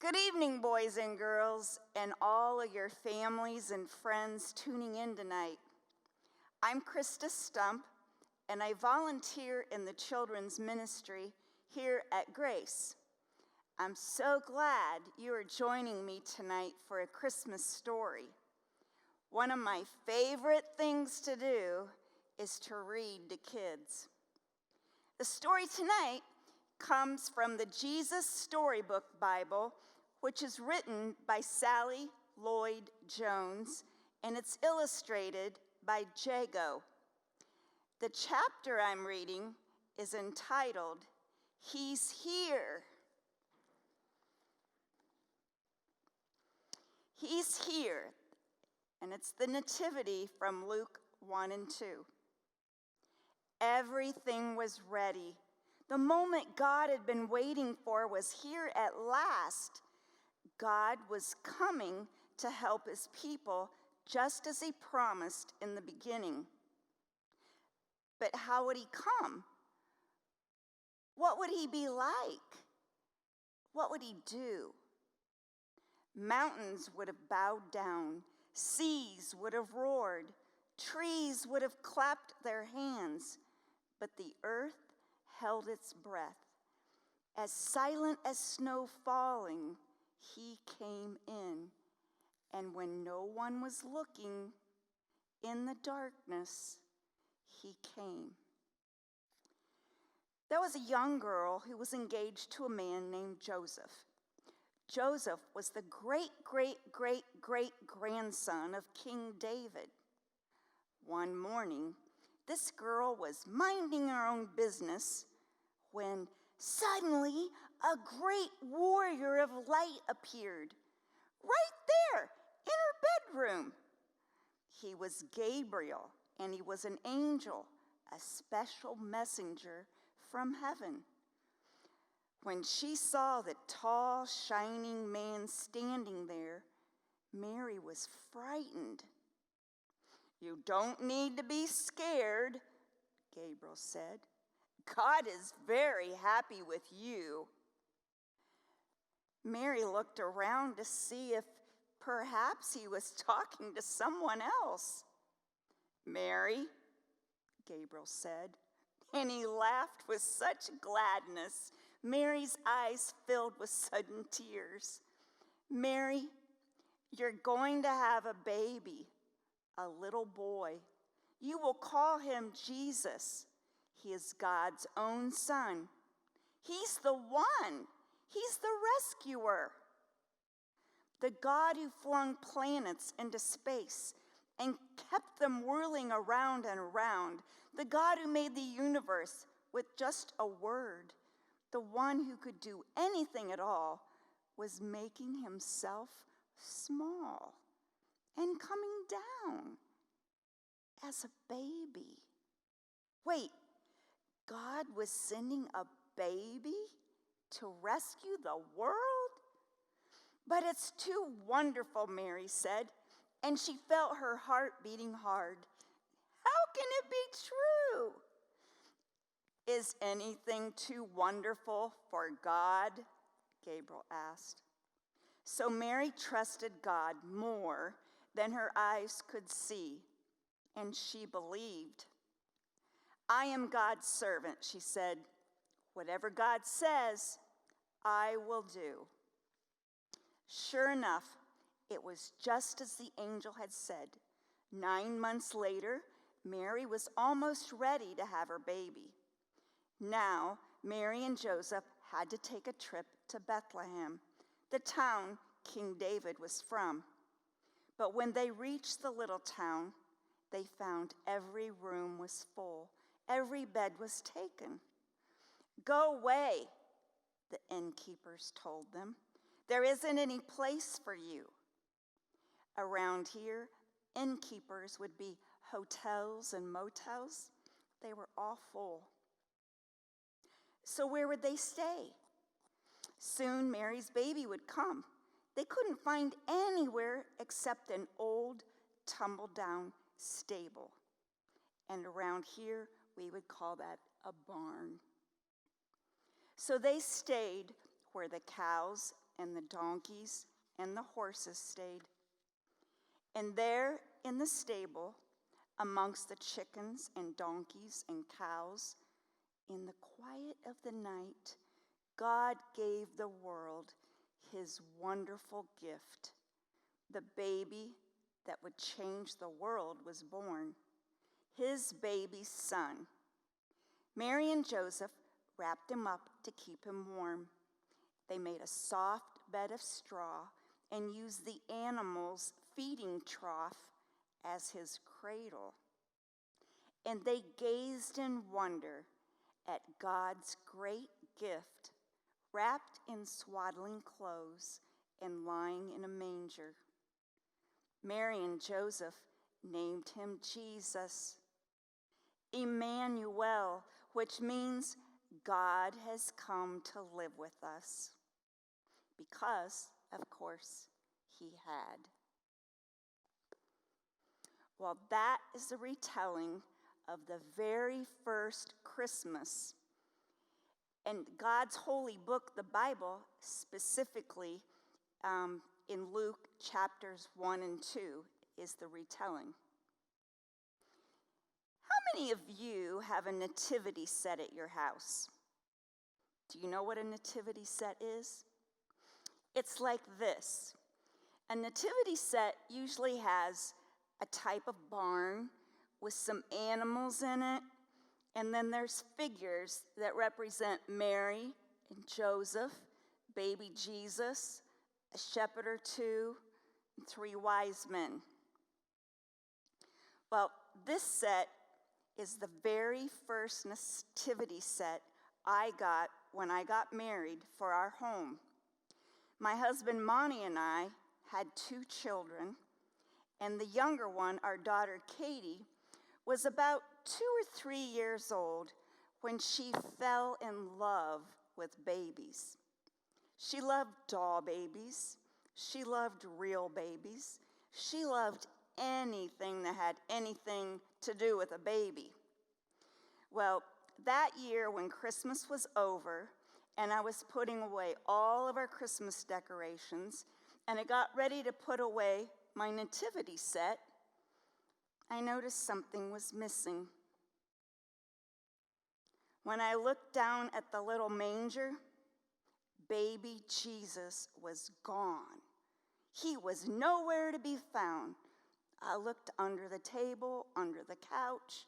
Good evening, boys and girls, and all of your families and friends tuning in tonight. I'm Krista Stump, and I volunteer in the children's ministry here at Grace. I'm so glad you are joining me tonight for a Christmas story. One of my favorite things to do is to read to kids. The story tonight comes from the Jesus Storybook Bible, which is written by Sally Lloyd Jones, and it's illustrated by Jago. The chapter I'm reading is entitled, He's Here. He's here, and it's the Nativity from Luke 1 and 2. Everything was ready. The moment God had been waiting for was here at last. God was coming to help his people just as he promised in the beginning. But how would he come? What would he be like? What would he do? Mountains would have bowed down, seas would have roared, trees would have clapped their hands, but the earth held its breath. As silent as snow falling, he came in, and when no one was looking, in the darkness, he came. There was a young girl who was engaged to a man named Joseph. Joseph was the great-great-great-great-grandson of King David. One morning, this girl was minding her own business when suddenly a great warrior of light appeared right there in her bedroom. He was Gabriel, and he was an angel, a special messenger from heaven. When she saw the tall, shining man standing there, Mary was frightened. "You don't need to be scared," Gabriel said. "God is very happy with you." Mary looked around to see if perhaps he was talking to someone else. "Mary," Gabriel said, and he laughed with such gladness. Mary's eyes filled with sudden tears. "Mary, you're going to have a baby, a little boy. You will call him Jesus. He is God's own son. He's the one. He's the rescuer. The God who flung planets into space and kept them whirling around and around. The God who made the universe with just a word. The one who could do anything at all was making himself small and coming down as a baby." Wait, God was sending a baby to rescue the world? "But it's too wonderful," Mary said, and she felt her heart beating hard. "How can it be true?" "Is anything too wonderful for God?" Gabriel asked. So Mary trusted God more than her eyes could see, and she believed. "I am God's servant," she said. "Whatever God says, I will do." Sure enough, it was just as the angel had said. 9 months later, Mary was almost ready to have her baby. Now, Mary and Joseph had to take a trip to Bethlehem, the town King David was from. But when they reached the little town, they found every room was full. Every bed was taken. "Go away," the innkeepers told them. "There isn't any place for you." Around here, innkeepers would be hotels and motels. They were all full. So where would they stay? Soon Mary's baby would come. They couldn't find anywhere except an old, tumble-down stable. And around here, we would call that a barn. So they stayed where the cows and the donkeys and the horses stayed. And there in the stable, amongst the chickens and donkeys and cows, in the quiet of the night, God gave the world his wonderful gift. The baby that would change the world was born, his baby son. Mary and Joseph wrapped him up to keep him warm. They made a soft bed of straw and used the animal's feeding trough as his cradle. And they gazed in wonder at God's great gift, wrapped in swaddling clothes and lying in a manger. Mary and Joseph named him Jesus, Emmanuel, which means God has come to live with us, because, of course, he had. Well, that is the retelling of the very first Christmas. And God's holy book, the Bible, specifically in Luke chapters 1 and 2, is the retelling. How many of you have a nativity set at your house? Do you know what a nativity set is? It's like this. A nativity set usually has a type of barn with some animals in it, and then there's figures that represent Mary and Joseph, baby Jesus, a shepherd or two, and 3 wise men. Well, this set is the very first nativity set I got when I got married for our home. My husband Monty and I had 2 children, and the younger one, our daughter Katie, was about 2 or 3 years old when she fell in love with babies. She loved doll babies. She loved real babies. She loved anything that had anything to do with a baby. Well, that year when Christmas was over and I was putting away all of our Christmas decorations and I got ready to put away my nativity set, I noticed something was missing. When I looked down at the little manger, baby Jesus was gone. He was nowhere to be found. I looked under the table, under the couch.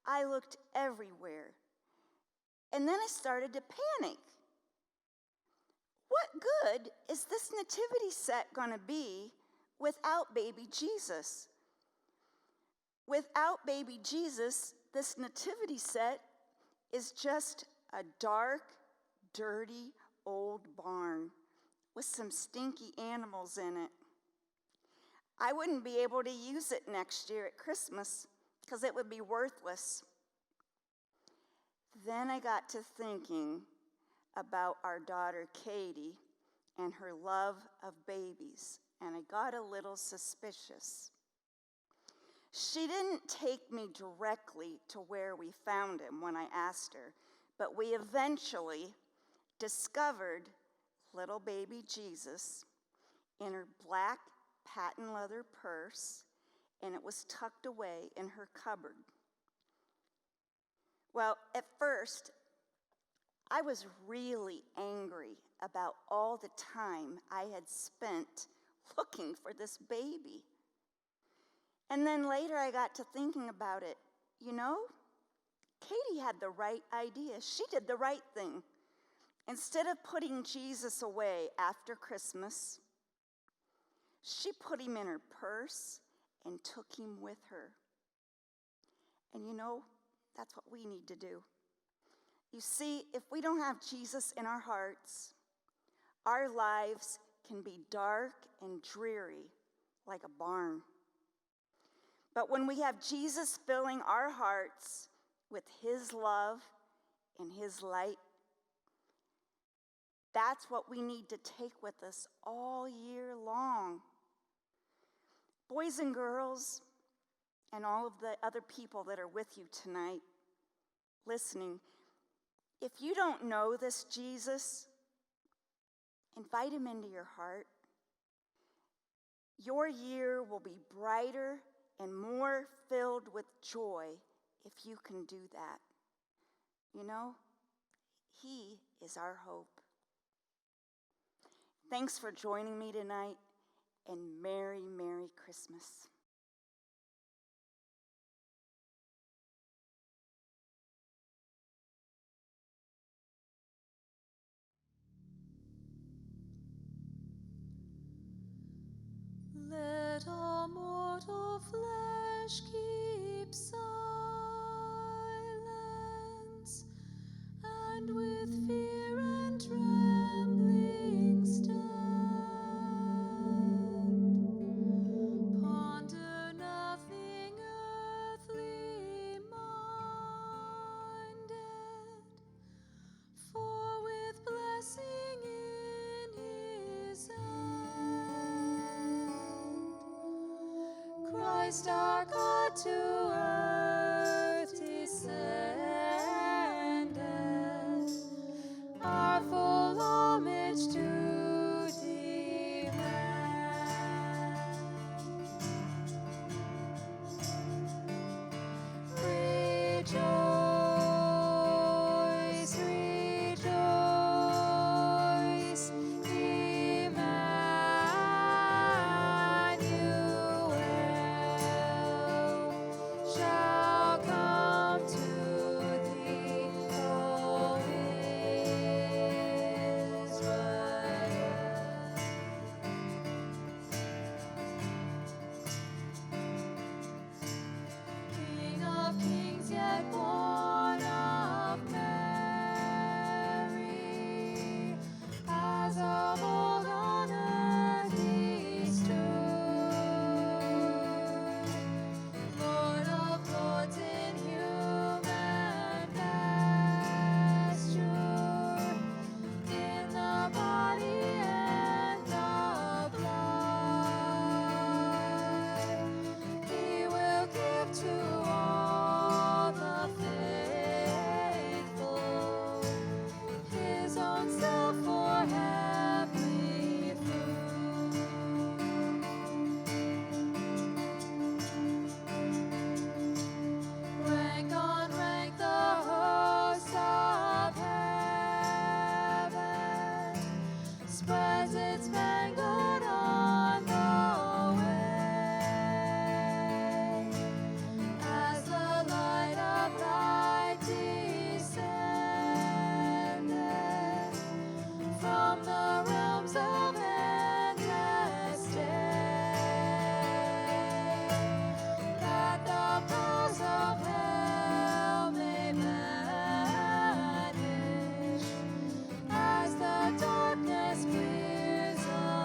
I looked everywhere. And then I started to panic. What good is this nativity set going to be without baby Jesus? Without baby Jesus, this nativity set is just a dark, dirty, old barn with some stinky animals in it. I wouldn't be able to use it next year at Christmas because it would be worthless. Then I got to thinking about our daughter Katie and her love of babies, and I got a little suspicious. She didn't take me directly to where we found him when I asked her, but we eventually discovered little baby Jesus in her black patent leather purse, and it was tucked away in her cupboard. Well, at first, I was really angry about all the time I had spent looking for this baby. And then later I got to thinking about it. You know, Katie had the right idea. She did the right thing. Instead of putting Jesus away after Christmas, she put him in her purse and took him with her. And you know, that's what we need to do. You see, if we don't have Jesus in our hearts, our lives can be dark and dreary like a barn. But when we have Jesus filling our hearts with his love and his light, that's what we need to take with us all year long. Boys and girls, and all of the other people that are with you tonight, listening, if you don't know this Jesus, Invite him into your heart. Your year will be brighter and more filled with joy if you can do that. You know, he is our hope. Thanks for joining me tonight, and Merry, Merry Christmas. Let all mortal flesh keep silence, and with fear and trembling stand. Ponder nothing earthly minded, for with blessing in his hand, Christ our God to earth descended, our full homage to demand. Rejoice, rejoice, Emmanuel shall come to thee, O Israel. King of kings, yet born of Mary, as of old on earth he stood. Lord of lords in human vesture, in the body and the blood, he will give to all the faithful his own self for heavenly food. Rank on rank the host of heaven spreads its vanguard on the way, as the light of light descended from the realms of endless day, that the powers of hell may vanish as the darkness clears away.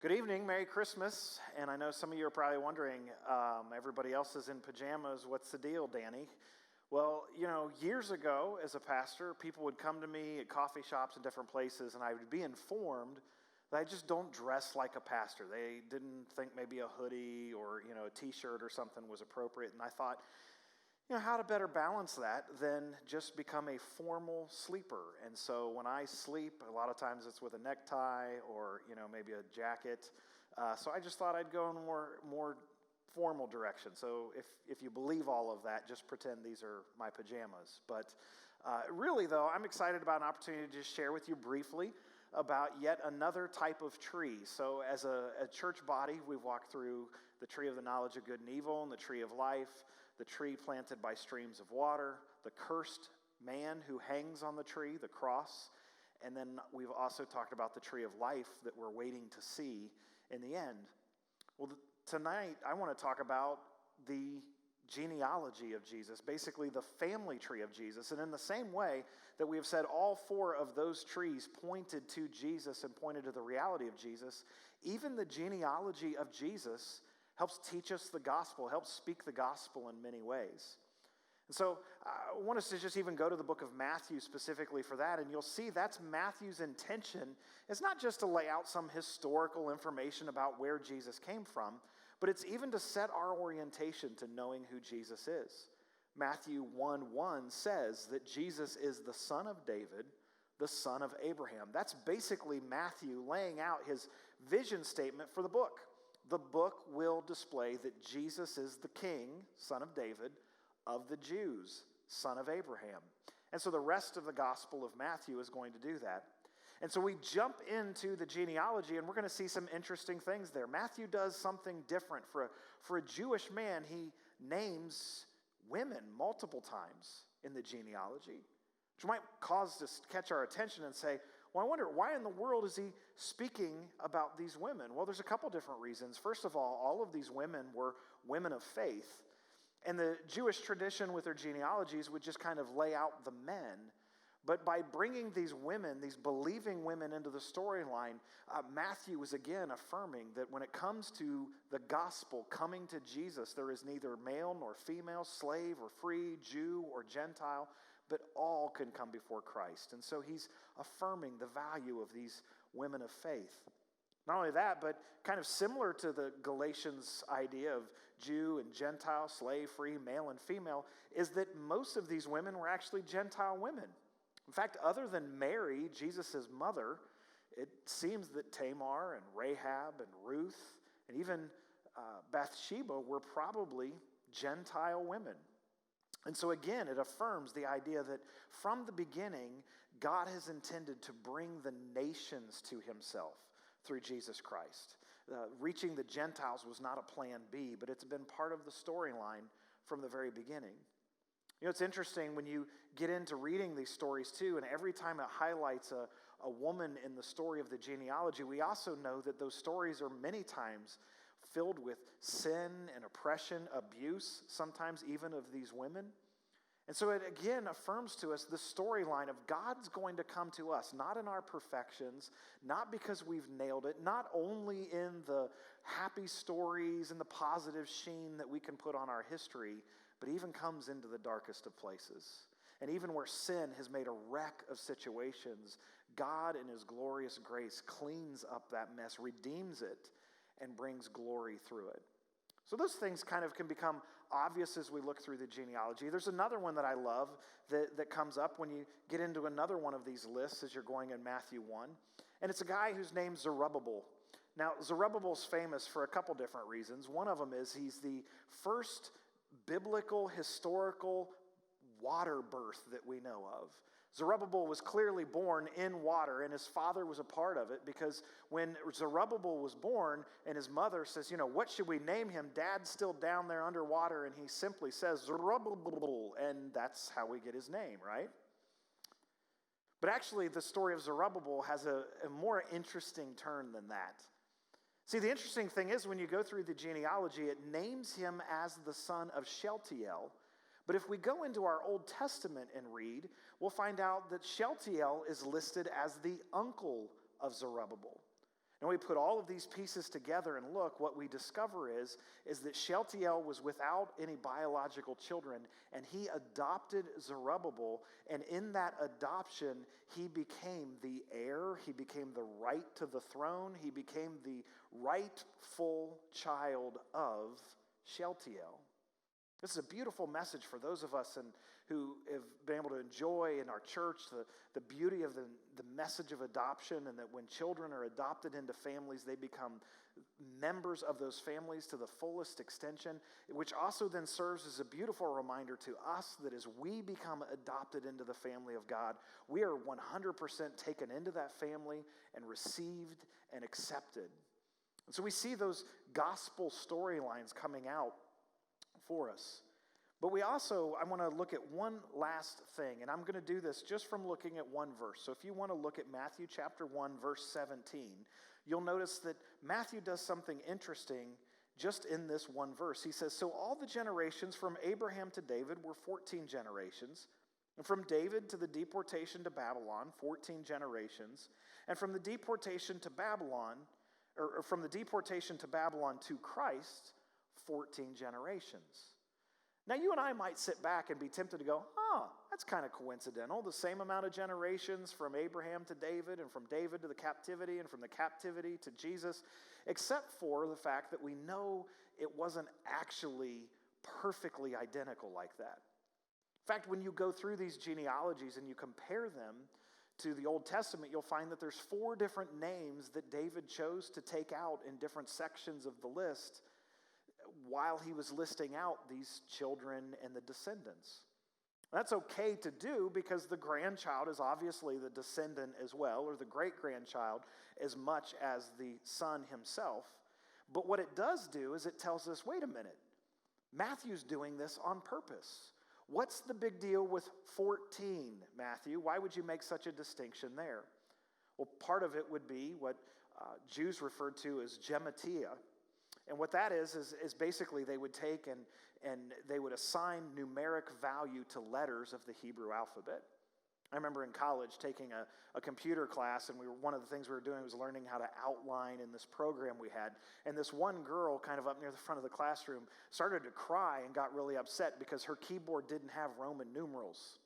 Good evening, Merry Christmas. And I know some of you are probably wondering, everybody else is in pajamas. What's the deal, Danny? Well, years ago as a pastor, people would come to me at coffee shops and different places, and I would be informed that I just don't dress like a pastor. They didn't think maybe a hoodie or, a t-shirt or something was appropriate. And I thought, how to better balance that than just become a formal sleeper. And so when I sleep, a lot of times it's with a necktie or, maybe a jacket. So I just thought I'd go in a more formal direction. So if you believe all of that, just pretend these are my pajamas. But really, though, I'm excited about an opportunity to just share with you briefly about yet another type of tree. So as a church body, we've walked through the tree of the knowledge of good and evil and the tree of life, the tree planted by streams of water, the cursed man who hangs on the tree, the cross, and then we've also talked about the tree of life that we're waiting to see in the end. Well, tonight I want to talk about the genealogy of Jesus, basically the family tree of Jesus. And in the same way that we have said all four of those trees pointed to Jesus and pointed to the reality of Jesus, even the genealogy of Jesus helps teach us the gospel, helps speak the gospel in many ways. And so I want us to just even go to the book of Matthew specifically for that, and you'll see that's Matthew's intention. It's not just to lay out some historical information about where Jesus came from, but it's even to set our orientation to knowing who Jesus is. Matthew 1:1 says that Jesus is the son of David, the son of Abraham. That's basically Matthew laying out his vision statement for the book. The book will display that Jesus is the king, son of David, of the Jews, son of Abraham. And so the rest of the Gospel of Matthew is going to do that. And so we jump into the genealogy, and we're going to see some interesting things there. Matthew does something different. For a Jewish man, he names women multiple times in the genealogy, which might cause us to catch our attention and say, well, I wonder, why in the world is he speaking about these women? Well, there's a couple different reasons. First of all of these women were women of faith. And the Jewish tradition with their genealogies would just kind of lay out the men. But by bringing these women, these believing women into the storyline, Matthew is again affirming that when it comes to the gospel coming to Jesus, there is neither male nor female, slave or free, Jew or Gentile, but all can come before Christ. And so he's affirming the value of these women of faith. Not only that, but kind of similar to the Galatians idea of Jew and Gentile, slave, free, male and female, is that most of these women were actually Gentile women. In fact, other than Mary, Jesus' mother, it seems that Tamar and Rahab and Ruth and even Bathsheba were probably Gentile women. And so again, it affirms the idea that from the beginning, God has intended to bring the nations to himself through Jesus Christ. Reaching the Gentiles was not a plan B, but it's been part of the storyline from the very beginning. It's interesting when you get into reading these stories too, and every time it highlights a woman in the story of the genealogy, we also know that those stories are many times filled with sin and oppression, abuse, sometimes even of these women. And so it again affirms to us the storyline of God's going to come to us, not in our perfections, not because we've nailed it, not only in the happy stories and the positive sheen that we can put on our history, but even comes into the darkest of places. And even where sin has made a wreck of situations, God in his glorious grace cleans up that mess, redeems it, and brings glory through it. So those things kind of can become obvious as we look through the genealogy. There's another one that I love that comes up when you get into another one of these lists as you're going in Matthew 1. And it's a guy who's named Zerubbabel. Now, Zerubbabel's famous for a couple different reasons. One of them is he's the first biblical, historical water birth that we know of. Zerubbabel was clearly born in water, and his father was a part of it, because when Zerubbabel was born and his mother says, what should we name him? Dad's still down there underwater, and he simply says, Zerubbabel, and that's how we get his name, right? But actually, the story of Zerubbabel has a more interesting turn than that. See, the interesting thing is when you go through the genealogy, it names him as the son of Shealtiel. But if we go into our Old Testament and read, we'll find out that Shealtiel is listed as the uncle of Zerubbabel. And we put all of these pieces together and look, what we discover is that Shealtiel was without any biological children, and he adopted Zerubbabel, and in that adoption, he became the heir, he became the right to the throne, he became the rightful child of Shealtiel. This is a beautiful message for those of us who have been able to enjoy in our church the beauty of the message of adoption, and that when children are adopted into families, they become members of those families to the fullest extension, which also then serves as a beautiful reminder to us that as we become adopted into the family of God, we are 100% taken into that family and received and accepted. And so we see those gospel storylines coming out for us. But I want to look at one last thing, and I'm going to do this just from looking at one verse. So if you want to look at Matthew chapter 1, verse 17, you'll notice that Matthew does something interesting just in this one verse. He says, "So all the generations from Abraham to David were 14 generations, and from David to the deportation to Babylon, 14 generations, and from the deportation to Babylon, or from the deportation to Babylon to Christ, 14 generations." Now, you and I might sit back and be tempted to go, that's kind of coincidental. The same amount of generations from Abraham to David, and from David to the captivity, and from the captivity to Jesus, except for the fact that we know it wasn't actually perfectly identical like that. In fact, when you go through these genealogies and you compare them to the Old Testament, you'll find that there's 4 different names that David chose to take out in different sections of the list while he was listing out these children and the descendants. That's okay to do because the grandchild is obviously the descendant as well, or the great-grandchild as much as the son himself. But what it does do is it tells us, wait a minute, Matthew's doing this on purpose. What's the big deal with 14, Matthew? Why would you make such a distinction there? Well, part of it would be what Jews referred to as gematia. And what that is basically they would take and they would assign numeric value to letters of the Hebrew alphabet. I remember in college taking a computer class, and one of the things we were doing was learning how to outline in this program we had. And this one girl kind of up near the front of the classroom started to cry and got really upset because her keyboard didn't have Roman numerals.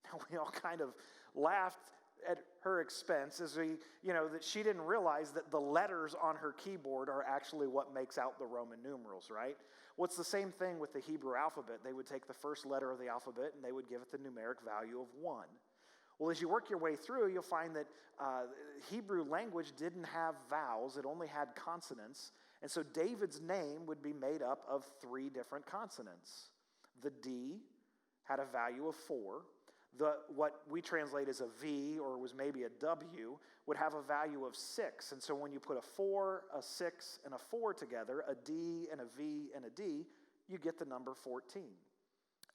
Now, we all kind of laughed at her expense as that she didn't realize that the letters on her keyboard are actually what makes out the Roman numerals, right? Well, it's the same thing with the Hebrew alphabet. They would take the first letter of the alphabet and they would give it the numeric value of 1. Well, as you work your way through, you'll find that Hebrew language didn't have vowels. It only had consonants. And so David's name would be made up of 3 different consonants. The D had a value of 4. What we translate as a V, or was maybe a W, would have a value of 6. And so when you put a 4, a 6, and a 4 together, a D and a V and a D, you get the number 14.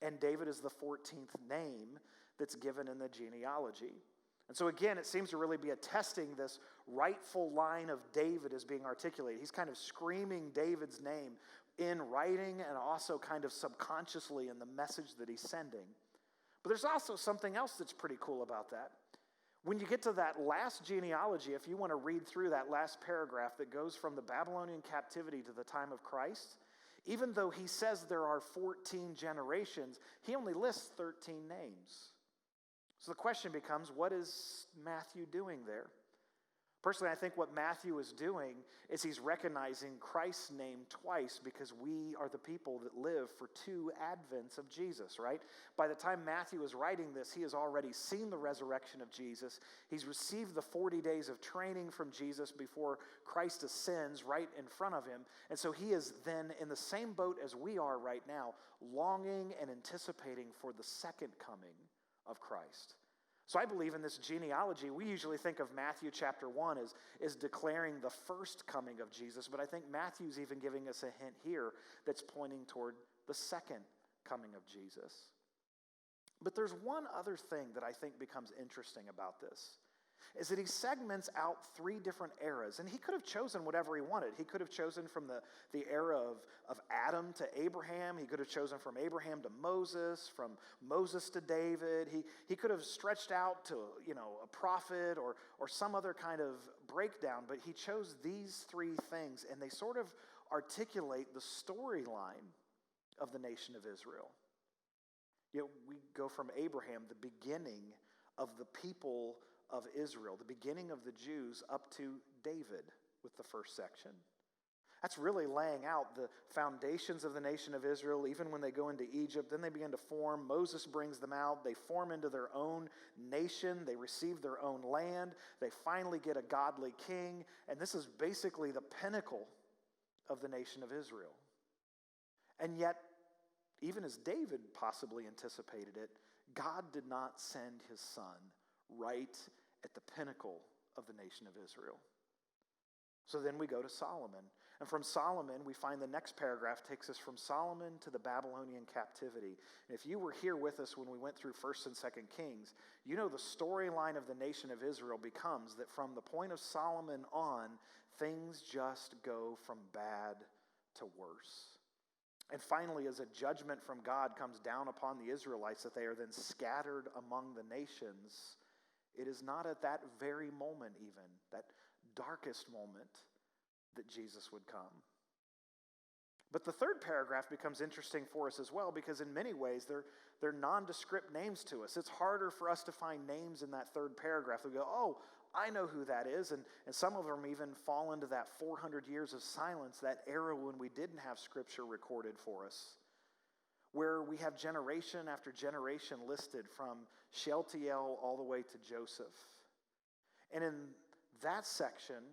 And David is the 14th name that's given in the genealogy. And so again, it seems to really be attesting this rightful line of David as being articulated. He's kind of screaming David's name in writing and also kind of subconsciously in the message that he's sending. But there's also something else that's pretty cool about that. When you get to that last genealogy, if you want to read through that last paragraph that goes from the Babylonian captivity to the time of Christ, even though he says there are 14 generations, he only lists 13 names. So the question becomes, what is Matthew doing there? Personally, I think what Matthew is doing is he's recognizing Christ's name twice because we are the people that live for 2 advents of Jesus, right? By the time Matthew is writing this, he has already seen the resurrection of Jesus. He's received the 40 days of training from Jesus before Christ ascends right in front of him. And so he is then in the same boat as we are right now, longing and anticipating for the second coming of Christ. So I believe in this genealogy, we usually think of Matthew chapter 1 as declaring the first coming of Jesus, but I think Matthew's even giving us a hint here that's pointing toward the second coming of Jesus. But there's one other thing that I think becomes interesting about this. is that he segments out three different eras. And he could have chosen whatever he wanted. He could have chosen from the era of Adam to Abraham. He could have chosen from Abraham to Moses, from Moses to David. He could have stretched out to, a prophet or some other kind of breakdown. But he chose these three things, and they sort of articulate the storyline of the nation of Israel. We go from Abraham, the beginning of the people of Israel, the beginning of the Jews, up to David with the first section. That's really laying out the foundations of the nation of Israel, even when they go into Egypt. Then they begin to form. Moses brings them out. They form into their own nation. They receive their own land. They finally get a godly king. And this is basically the pinnacle of the nation of Israel. And yet, even as David possibly anticipated it, God did not send his son right at the pinnacle of the nation of Israel. So then we go to Solomon. And from Solomon, we find the next paragraph takes us from Solomon to the Babylonian captivity. And if you were here with us when we went through 1st and 2nd Kings, you know the storyline of the nation of Israel becomes that from the point of Solomon on, things just go from bad to worse. And finally, as a judgment from God comes down upon the Israelites, that they are then scattered among the nations, it is not at that very moment even, that darkest moment, that Jesus would come. But the third paragraph becomes interesting for us as well, because in many ways they're nondescript names to us. It's harder for us to find names in that third paragraph. We go, oh, I know who that is. And some of them even fall into that 400 years of silence, that era when we didn't have Scripture recorded for us, where we have generation after generation listed from Shealtiel all the way to Joseph. And in that section,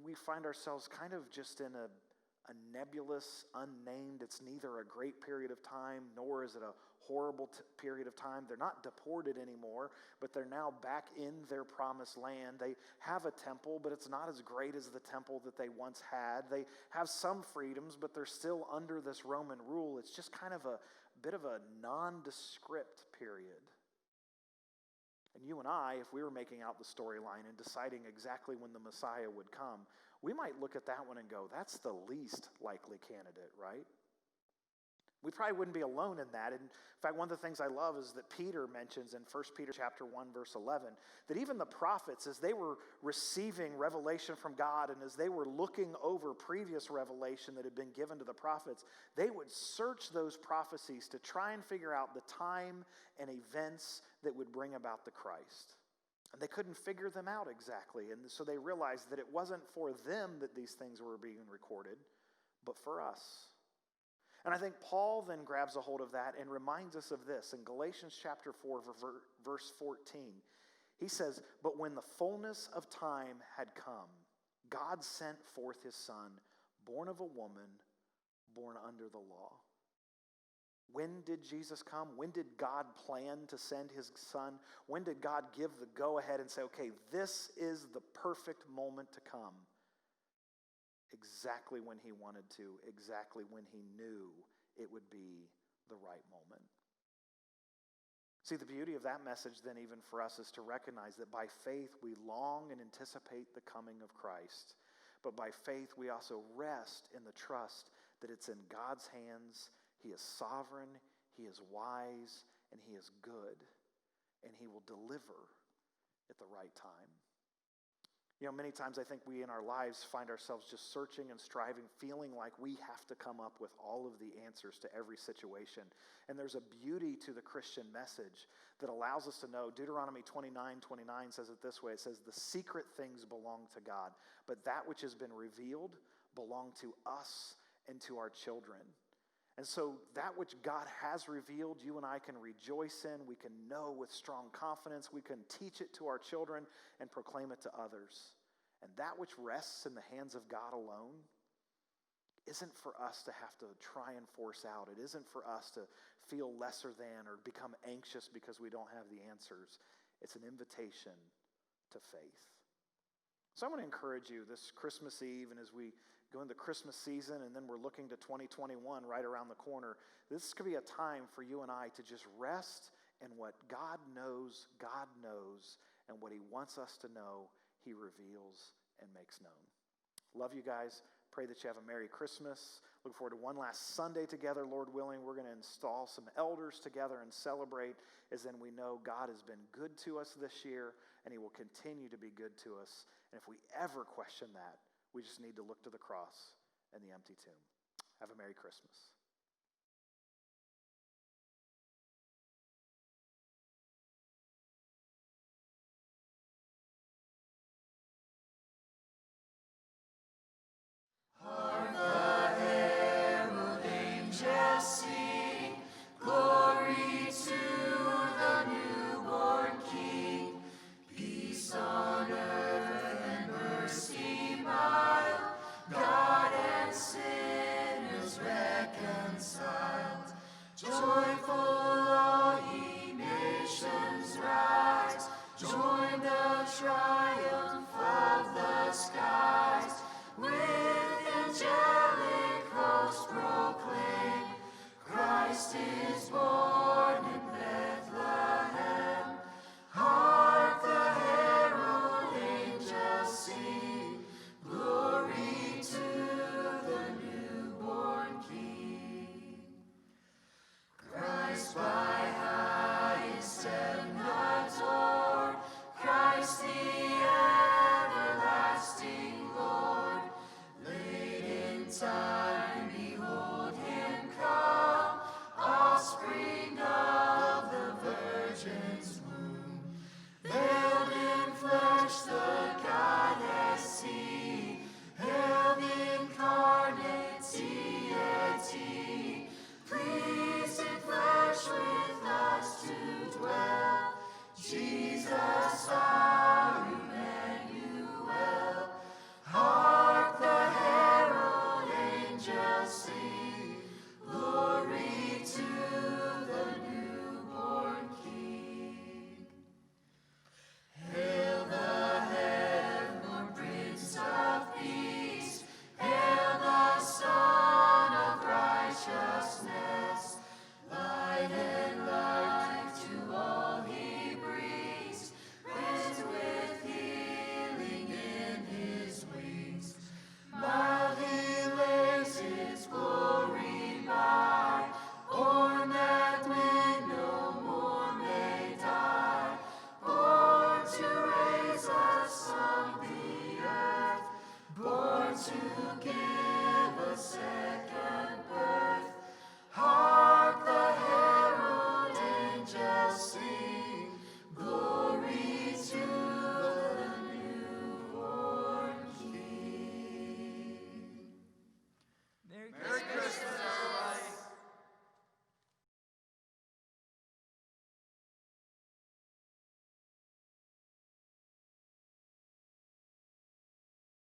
we find ourselves kind of just in a nebulous, unnamed, it's neither a great period of time, nor is it a horrible period of time. They're not deported anymore, but they're now back in their promised land. They have a temple, but it's not as great as the temple that they once had. They have some freedoms, but they're still under this Roman rule. It's just kind of a bit of a nondescript period. And you and I, if we were making out the storyline and deciding exactly when the Messiah would come, we might look at that one and go, that's the least likely candidate, right? We probably wouldn't be alone in that. In fact, one of the things I love is that Peter mentions in 1 Peter chapter 1, verse 11, that even the prophets, as they were receiving revelation from God and as they were looking over previous revelation that had been given to the prophets, they would search those prophecies to try and figure out the time and events that would bring about the Christ. And they couldn't figure them out exactly. And so they realized that it wasn't for them that these things were being recorded, but for us. And I think Paul then grabs a hold of that and reminds us of this. In Galatians chapter 4, verse 14, he says, "But when the fullness of time had come, God sent forth his Son, born of a woman, born under the law." When did Jesus come? When did God plan to send his Son? When did God give the go-ahead and say, okay, this is the perfect moment to come? Exactly when he wanted to, exactly when he knew it would be the right moment. See, the beauty of that message then even for us is to recognize that by faith we long and anticipate the coming of Christ. But by faith we also rest in the trust that it's in God's hands. He is sovereign, he is wise, and he is good. And he will deliver at the right time. Many times I think we in our lives find ourselves just searching and striving, feeling like we have to come up with all of the answers to every situation. And there's a beauty to the Christian message that allows us to know. Deuteronomy 29:29 says it this way. It says, "The secret things belong to God, but that which has been revealed belong to us and to our children." And so that which God has revealed, you and I can rejoice in. We can know with strong confidence. We can teach it to our children and proclaim it to others. And that which rests in the hands of God alone isn't for us to have to try and force out. It isn't for us to feel lesser than or become anxious because we don't have the answers. It's an invitation to faith. So I want to encourage you this Christmas Eve, and as we go into Christmas season, and then we're looking to 2021 right around the corner, this could be a time for you and I to just rest in what God knows, and what he wants us to know, he reveals and makes known. Love you guys. Pray that you have a Merry Christmas. Look forward to one last Sunday together, Lord willing. We're going to install some elders together and celebrate, as then we know God has been good to us this year, and he will continue to be good to us. And if we ever question that, we just need to look to the cross and the empty tomb. Have a Merry Christmas.